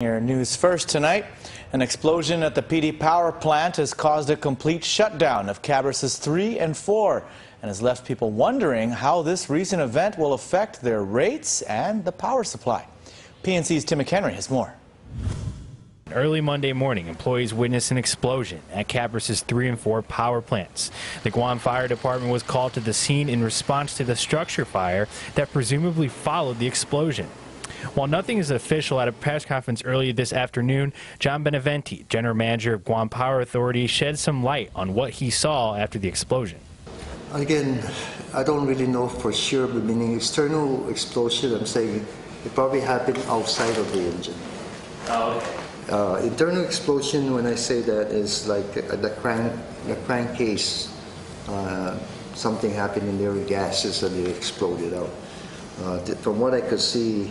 Your news first tonight. An explosion at the PD power plant has caused a complete shutdown of Cabras 3 and 4 and has left people wondering how this recent event will affect their rates and the power supply. PNC's Tim McHenry has more. Early Monday morning, employees witnessed an explosion at Cabras' 3 and 4 power plants. The Guam Fire Department was called to the scene in response to the structure fire that presumably followed the explosion. While nothing is official, at a press conference earlier this afternoon, Benavente, General Manager of Guam Power Authority, shed some light on what he saw after the explosion. Again, I don't really know for sure, but meaning external explosion, I'm saying it probably happened outside of the engine. Oh, okay. Internal explosion, when I say that, is like the crankcase. Something happened in there with gases and it exploded out. From what I could see,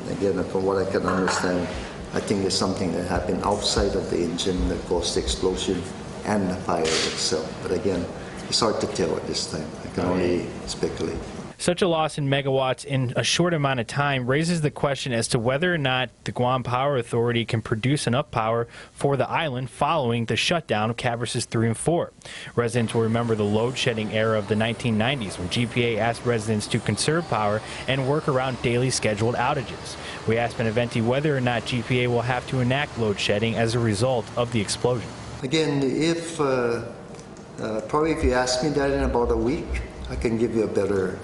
again, from what I can understand, I think there's something that happened outside of the engine that caused the explosion and the fire itself. But again, it's hard to tell at this time. I can only speculate. Such a loss in megawatts in a short amount of time raises the question as to whether or not the Guam Power Authority can produce enough power for the island following the shutdown of Cabras' 3 and 4. Residents will remember the load-shedding era of the 1990s when GPA asked residents to conserve power and work around daily scheduled outages. We asked Benavente whether or not GPA will have to enact load-shedding as a result of the explosion. Again, if probably if you ask me that in about a week, I can give you a better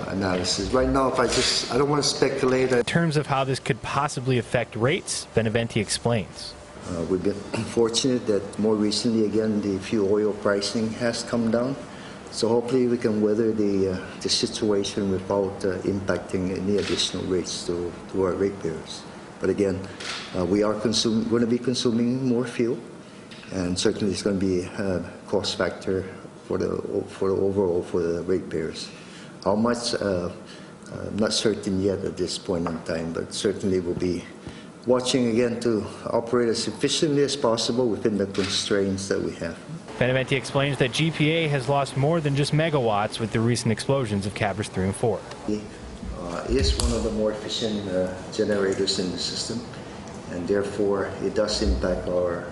analysis. Right now, I don't want to speculate. In terms of how this could possibly affect rates, Benavente explains. We've been fortunate that more recently, again, the fuel oil pricing has come down. So hopefully we can weather the situation without impacting any additional rates to our ratepayers. But again, we are going to be consuming more fuel, and certainly it's going to be a cost factor for the overall for the ratepayers. How much? I'm not certain yet at this point in time, but certainly we'll be watching again to operate as efficiently as possible within the constraints that we have. Benavente explains that GPA has lost more than just megawatts with the recent explosions of Cabras 3 and 4. It is one of the more efficient generators in the system, and therefore it does impact our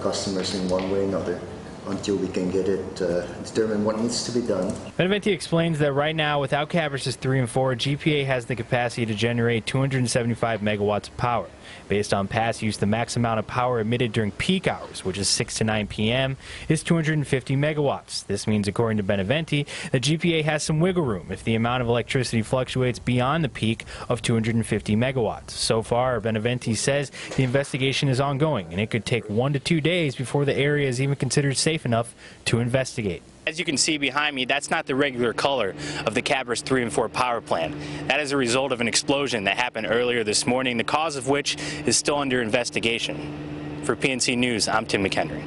customers in one way or another, until we can get it determine what needs to be done. Benavente explains that right now, without Cabras' 3 and 4, GPA has the capacity to generate 275 megawatts of power. Based on past use, the max amount of power emitted during peak hours, which is 6 to 9 p.m., is 250 megawatts. This means, according to Benavente, that GPA has some wiggle room if the amount of electricity fluctuates beyond the peak of 250 megawatts. So far, Benavente says the investigation is ongoing, and it could take 1 to 2 days before the area is even considered safe enough to investigate. As you can see behind me, that's not the regular color of the Cabras 3 and 4 power plant. That is a result of an explosion that happened earlier this morning, the cause of which is still under investigation. For PNC News, I'm Tim McHenry.